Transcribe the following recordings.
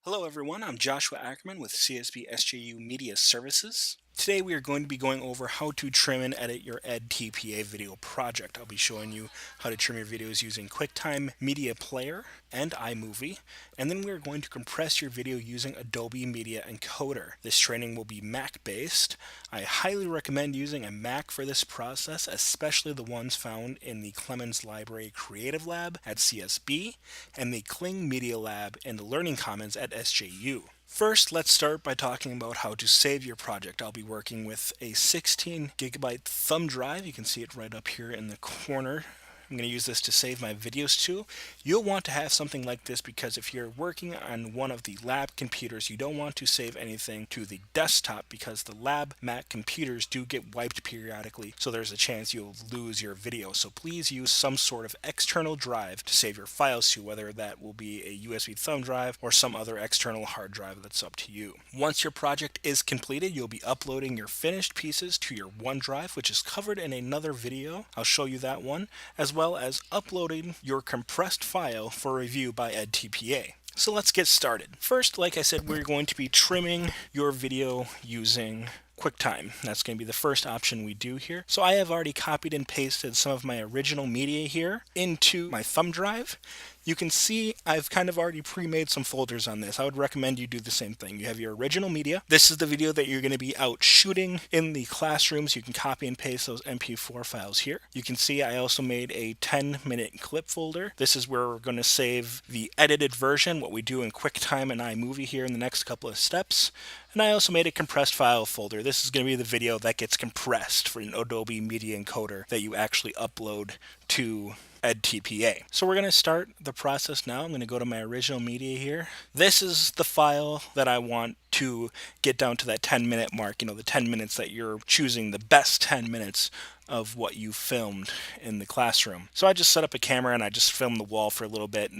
Hello everyone, I'm Joshua Ackerman with CSB+SJU Media Services. Today we are going to be going over how to trim and edit your EdTPA video project. I'll be showing you how to trim your videos using QuickTime Media Player and iMovie, and then we're going to compress your video using Adobe Media Encoder. This training will be Mac based. I highly recommend using a Mac for this process, especially the ones found in the Clemens Library Creative Lab at CSB and the Kling Media Lab in the Learning Commons at SJU. First, let's start by talking about how to save your project. I'll be working with a 16 gigabyte thumb drive. You can see it right up here in the corner. I'm going to use this to save my videos to. You'll want to have something like this because if you're working on one of the lab computers, you don't want to save anything to the desktop because the lab Mac computers do get wiped periodically, so there's a chance you'll lose your video. So please use some sort of external drive to save your files to, whether that will be a USB thumb drive or some other external hard drive. That's up to you. Once your project is completed, you'll be uploading your finished pieces to your OneDrive, which is covered in another video. I'll show you that one, as well as uploading your compressed file for review by EdTPA. So let's get started. First, like I said, we're going to be trimming your video using QuickTime. That's going to be the first option we do here. So I have already copied and pasted some of my original media here into my thumb drive. You can see I've kind of already pre-made some folders on this. I would recommend you do the same thing. You have your original media. This is the video that you're going to be out shooting in the classrooms. You can copy and paste those MP4 files here. You can see I also made a 10-minute clip folder. This is where we're going to save the edited version, what we do in QuickTime and iMovie here in the next couple of steps. And I also made a compressed file folder. This is going to be the video that gets compressed for an Adobe Media Encoder that you actually upload to EdTPA. So we're going to start the process now. I'm going to go to my original media here. This is the file that I want to get down to that 10-minute mark, the 10 minutes that you're choosing, the best 10 minutes of what you filmed in the classroom. So I just set up a camera and I just filmed the wall for a little bit.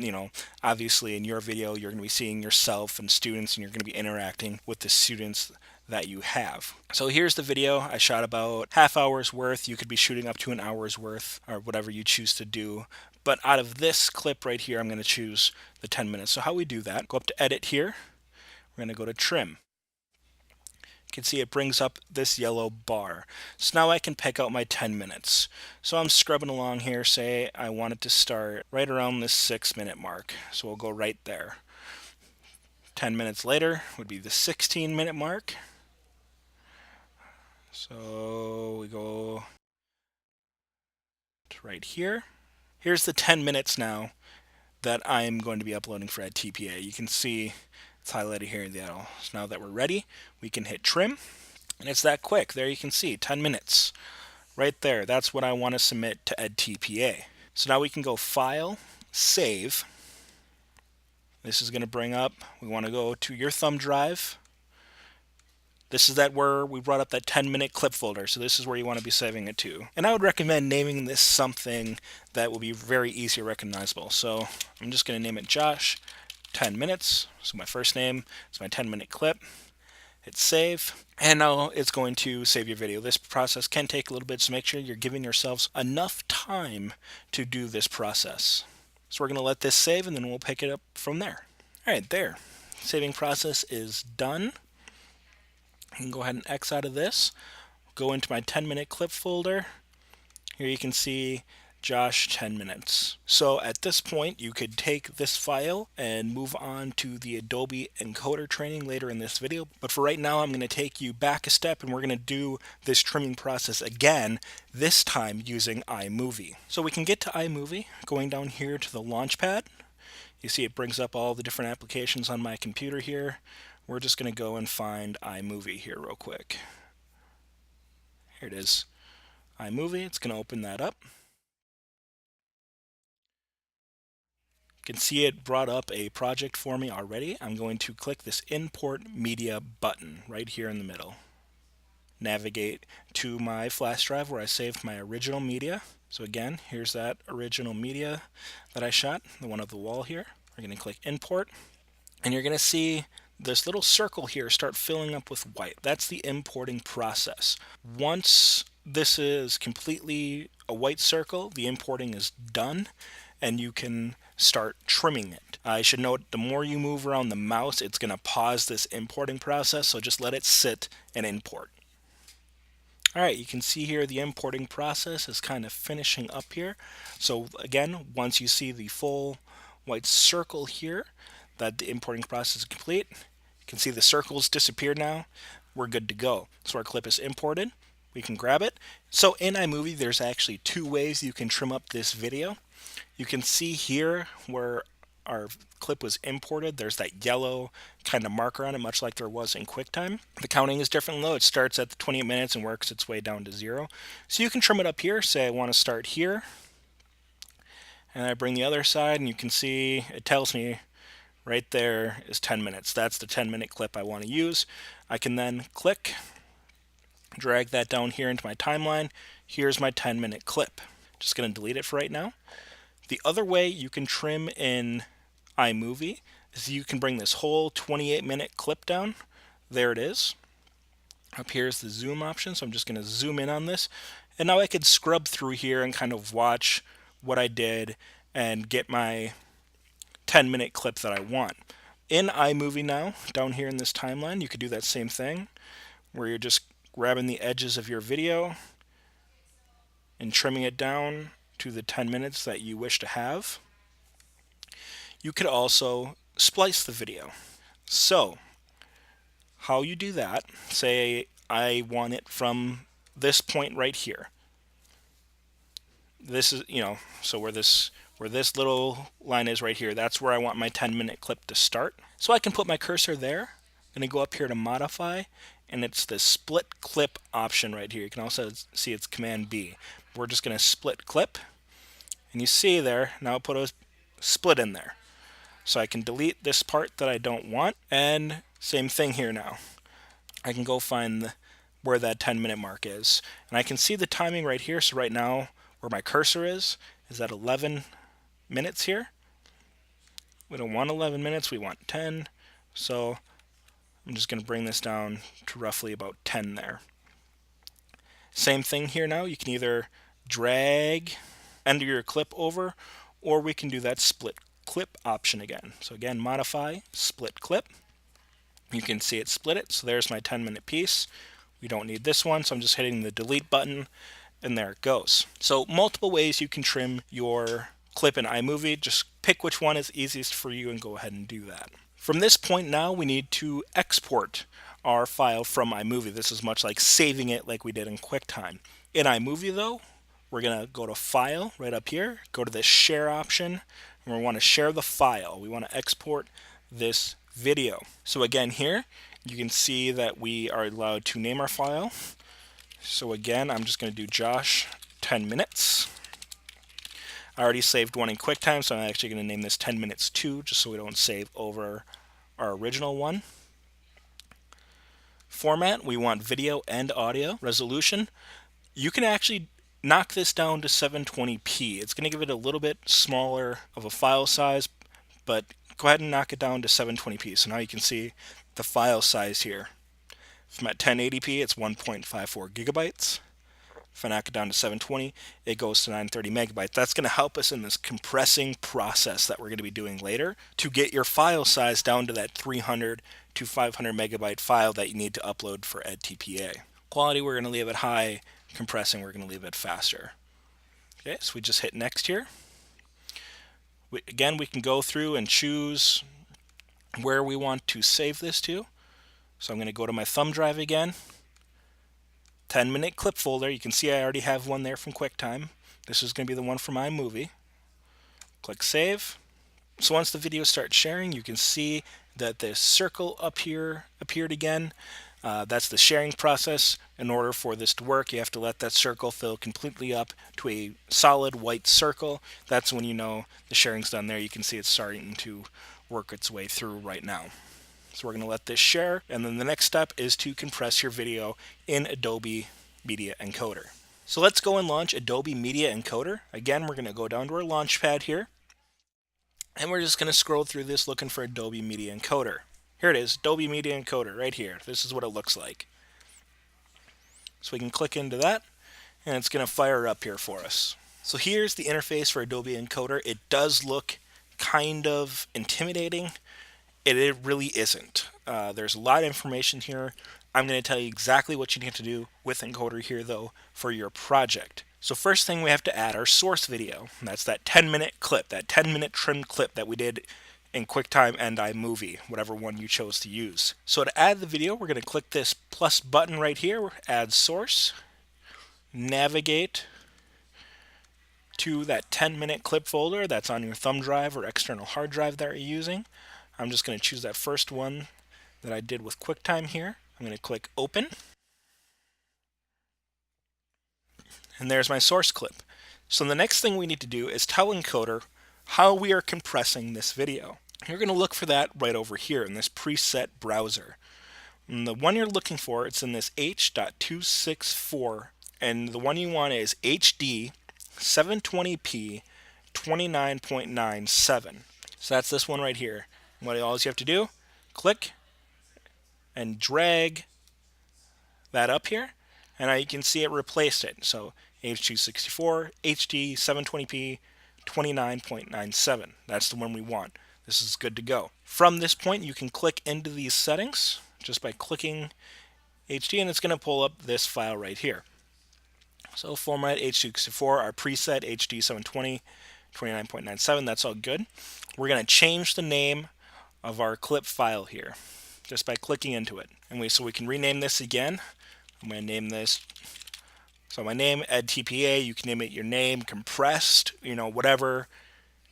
Obviously in your video, you're going to be seeing yourself and students, and you're going to be interacting with the students that you have. So here's the video. I shot about half hour's worth. You could be shooting up to an hour's worth or whatever you choose to do. But out of this clip right here, I'm going to choose the 10 minutes. So how we do that, go up to edit here. We're going to go to trim. You can see it brings up this yellow bar. So now I can pick out my 10 minutes. So I'm scrubbing along here. Say I want it to start right around this 6-minute mark. So we'll go right there. 10 minutes later would be the 16-minute mark. So we go to right here. Here's the 10 minutes now that I'm going to be uploading for EdTPA. You can see it's highlighted here in the yellow. So now that we're ready, we can hit trim, and it's that quick. There you can see 10 minutes. Right there, that's what I want to submit to EdTPA. So now we can go File, Save. This is going to bring up, we want to go to your thumb drive. This is where we brought up that 10-minute clip folder, so this is where you want to be saving it to. And I would recommend naming this something that will be very easy recognizable. So I'm just going to name it Josh 10 minutes. So my first name is my 10-minute clip. Hit save, and now it's going to save your video. This process can take a little bit, so make sure you're giving yourselves enough time to do this process. So we're going to let this save, and then we'll pick it up from there. All right, there. Saving process is done. I can go ahead and X out of this, go into my 10-minute clip folder. Here you can see Josh 10 minutes. So at this point, you could take this file and move on to the Adobe Encoder training later in this video. But for right now, I'm going to take you back a step, and we're going to do this trimming process again, this time using iMovie. So we can get to iMovie, going down here to the Launchpad. You see it brings up all the different applications on my computer here. We're just going to go and find iMovie here real quick. Here it is, iMovie. It's going to open that up. You can see it brought up a project for me already. I'm going to click this Import Media button right here in the middle. Navigate to my flash drive where I saved my original media. So again, here's that original media that I shot, the one of the wall here. We're going to click Import, and you're going to see this little circle here start filling up with white. That's the importing process. Once this is completely a white circle, the importing is done. and you can start trimming it. I should note, the more you move around the mouse, it's going to pause this importing process, so just let it sit and import. Alright, you can see here the importing process is kind of finishing up here. So again, once you see the full white circle here, that the importing process is complete, you can see the circles disappeared now. We're good to go. So our clip is imported. We can grab it. So in iMovie, there's actually two ways you can trim up this video. You can see here where our clip was imported, there's that yellow kind of marker on it, much like there was in QuickTime. The counting is different though. It starts at the 28 minutes and works its way down to 0. So you can trim it up here. Say I want to start here, and I bring the other side, and you can see it tells me right there is 10 minutes. That's the 10-minute clip I want to use. I can then click, drag that down here into my timeline. Here's my 10-minute clip. Just going to delete it for right now. The other way you can trim in iMovie is you can bring this whole 28-minute clip down. There it is. Up here is the zoom option, so I'm just going to zoom in on this. And now I could scrub through here and kind of watch what I did and get my 10-minute clip that I want. In iMovie now, down here in this timeline, you could do that same thing where you're just grabbing the edges of your video and trimming it down to the 10 minutes that you wish to have. You could also splice the video. So, how you do that, say I want it from this point right here. This is, so where this little line is right here, that's where I want my 10-minute clip to start. So I can put my cursor there. I'm going to go up here to modify, and it's the split clip option right here. You can also see it's Command B. We're just going to split clip, and you see there, now put a split in there. So I can delete this part that I don't want, and same thing here now. I can go find where that 10-minute mark is, and I can see the timing right here. So right now, where my cursor is at 11 minutes here. We don't want 11 minutes, we want 10. So I'm just going to bring this down to roughly about 10 there. Same thing here now. You can either drag end your clip over, or we can do that split clip option again. So again, modify, split clip. You can see it split it. So there's my 10-minute piece. We don't need this one, so I'm just hitting the delete button, and there it goes. So multiple ways you can trim your clip in iMovie. Just pick which one is easiest for you and go ahead and do that. From this point now, we need to export our file from iMovie. This is much like saving it like we did in QuickTime. In iMovie though, we're going to go to File right up here, go to the Share option, and we want to share the file. We want to export this video. So again here, you can see that we are allowed to name our file. So again, I'm just going to do Josh 10 minutes. I already saved one in QuickTime, so I'm actually going to name this 10 minutes 2, just so we don't save over our original one. Format, we want video and audio. Resolution, you can actually knock this down to 720p. It's going to give it a little bit smaller of a file size, but go ahead and knock it down to 720p. So now you can see the file size here. If I'm at 1080p, it's 1.54 gigabytes. If I knock it down to 720, it goes to 930 megabytes. That's going to help us in this compressing process that we're going to be doing later to get your file size down to that 300 to 500 megabyte file that you need to upload for EdTPA. Quality, we're going to leave it high. Compressing, we're going to leave it faster. Okay, so we just hit next here. Again, we can go through and choose where we want to save this to. So I'm going to go to my thumb drive again. 10-minute clip folder. You can see I already have one there from QuickTime. This is going to be the one from iMovie. Click Save. So once the video starts sharing, you can see that this circle up here appeared again. That's the sharing process. In order for this to work, you have to let that circle fill completely up to a solid white circle. That's when you know the sharing's done there. You can see it's starting to work its way through right now. So we're going to let this share, and then the next step is to compress your video in Adobe Media Encoder. So let's go and launch Adobe Media Encoder. Again, we're going to go down to our Launchpad here, and we're just going to scroll through this looking for Adobe Media Encoder. Here it is, Adobe Media Encoder, right here. This is what it looks like. So we can click into that, and it's going to fire up here for us. So here's the interface for Adobe Encoder. It does look kind of intimidating. It really isn't. There's a lot of information here. I'm going to tell you exactly what you need to do with Encoder here, though, for your project. So first thing we have to add our source video. And that's that 10-minute clip, that 10-minute trimmed clip that we did in QuickTime and iMovie, whatever one you chose to use. So to add the video, we're going to click this plus button right here, add source, navigate to that 10-minute clip folder that's on your thumb drive or external hard drive that you're using. I'm just going to choose that first one that I did with QuickTime here. I'm going to click open. And there's my source clip. So the next thing we need to do is tell Encoder how we are compressing this video. You're going to look for that right over here in this preset browser. And the one you're looking for, it's in this H.264, and the one you want is HD 720p 29.97. So that's this one right here. What all you have to do, click and drag that up here, and now you can see it replaced it. So H.264, HD 720p 29.97. That's the one we want. This is good to go. From this point, you can click into these settings just by clicking HD, and it's going to pull up this file right here. So format H.264, our preset HD 720, 29.97, that's all good. We're going to change the name of our clip file here just by clicking into it. And so we can rename this again. I'm going to name this, so my name, EdTPA, you can name it your name, compressed, whatever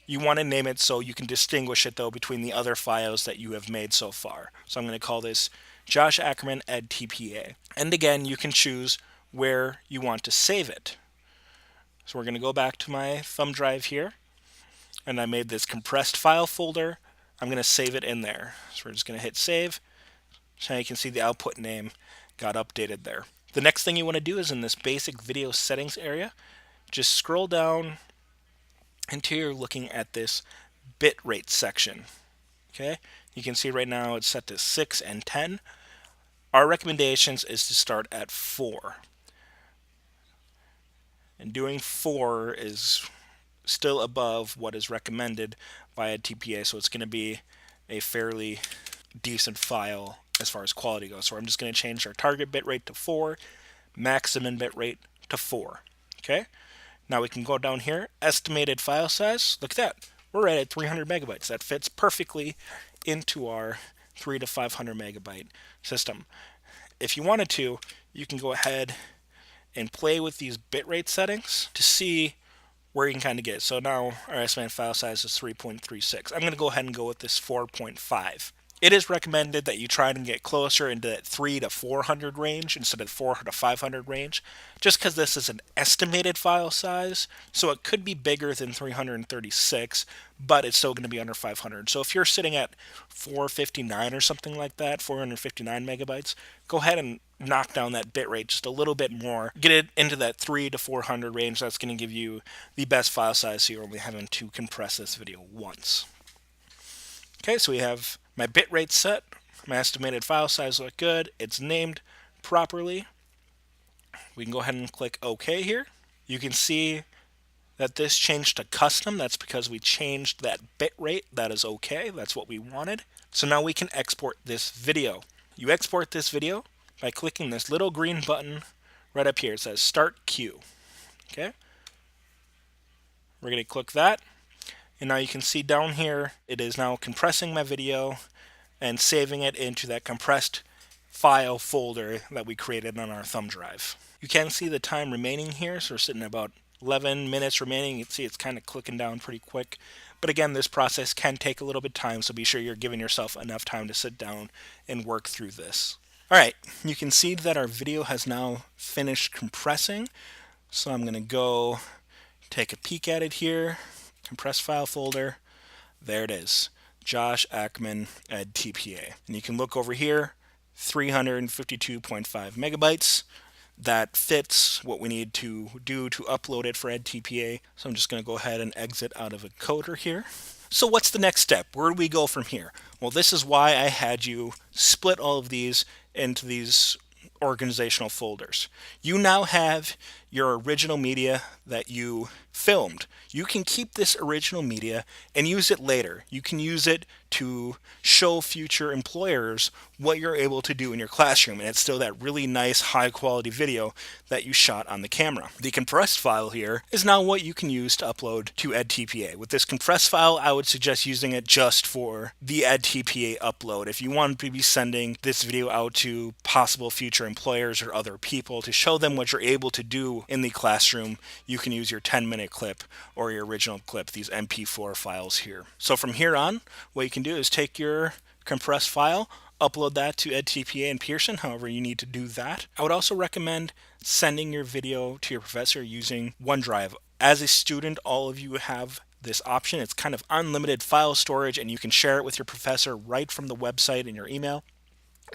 you want to name it, so you can distinguish it though between the other files that you have made so far. So I'm going to call this Josh Ackerman EdTPA. And again, you can choose where you want to save it. So we're going to go back to my thumb drive here, and I made this compressed file folder. I'm going to save it in there. So we're just going to hit save. So now you can see the output name got updated there. The next thing you want to do is in this basic video settings area, just scroll down until you're looking at this bitrate section. Okay, you can see right now it's set to 6 and 10. Our recommendations is to start at 4. And doing 4 is still above what is recommended by EdTPA, so it's going to be a fairly decent file as far as quality goes. So I'm just going to change our target bitrate to 4, maximum bitrate to 4. Okay, now we can go down here, estimated file size. Look at that, we're right at 300 megabytes. That fits perfectly into our 300 to 500 megabyte system. If you wanted to, you can go ahead and play with these bitrate settings to see where you can kind of get. So now our estimated file size is 3.36. I'm going to go ahead and go with this 4.5. It is recommended that you try and get closer into that 300 to 400 range instead of 400 to 500 range, just because this is an estimated file size, so it could be bigger than 336, but it's still going to be under 500. So if you're sitting at 459 or something like that, 459 megabytes, go ahead and knock down that bitrate just a little bit more. Get it into that 300 to 400 range. That's going to give you the best file size, so you're only having to compress this video once. Okay, so we have my bitrate set, my estimated file size look good, it's named properly. We can go ahead and click OK here. You can see that this changed to custom. That's because we changed that bitrate. That is okay, that's what we wanted. So now we can export this video. You export this video by clicking this little green button right up here. It says Start Queue. Okay, we're going to click that. And now you can see down here, it is now compressing my video and saving it into that compressed file folder that we created on our thumb drive. You can see the time remaining here, so we're sitting at about 11 minutes remaining. You can see it's kind of clicking down pretty quick. But again, this process can take a little bit of time, so be sure you're giving yourself enough time to sit down and work through this. Alright, you can see that our video has now finished compressing. So I'm going to go take a peek at it here. Compressed file folder, there it is, Josh Ackerman EdTPA. And you can look over here, 352.5 megabytes. That fits what we need to do to upload it for EdTPA. So I'm just going to go ahead and exit out of Encoder here. So what's the next step? Where do we go from here? Well, this is why I had you split all of these into these organizational folders. You now have your original media that you filmed. You can keep this original media and use it later. You can use it to show future employers what you're able to do in your classroom, and it's still that really nice high quality video that you shot on the camera. The compressed file here is now what you can use to upload to EdTPA. With this compressed file, I would suggest using it just for the EdTPA upload. If you want to be sending this video out to possible future employers or other people to show them what you're able to do in the classroom, you can use your 10-minute clip or your original clip, these MP4 files here. So from here on, what you can do is take your compressed file, upload that to EdTPA and Pearson, however you need to do that. I would also recommend sending your video to your professor using OneDrive. As a student, all of you have this option. It's kind of unlimited file storage, and you can share it with your professor right from the website in your email.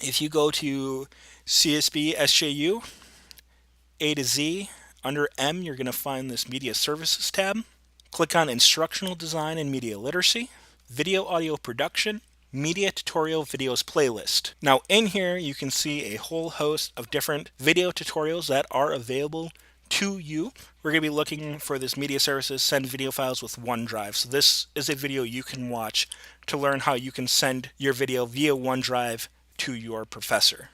If you go to CSB+SJU, A to Z, under M, you're going to find this Media Services tab. Click on Instructional Design and Media Literacy, Video Audio Production, Media Tutorial Videos Playlist. Now in here you can see a whole host of different video tutorials that are available to you. We're going to be looking for this Media Services Send Video Files with OneDrive. So this is a video you can watch to learn how you can send your video via OneDrive to your professor.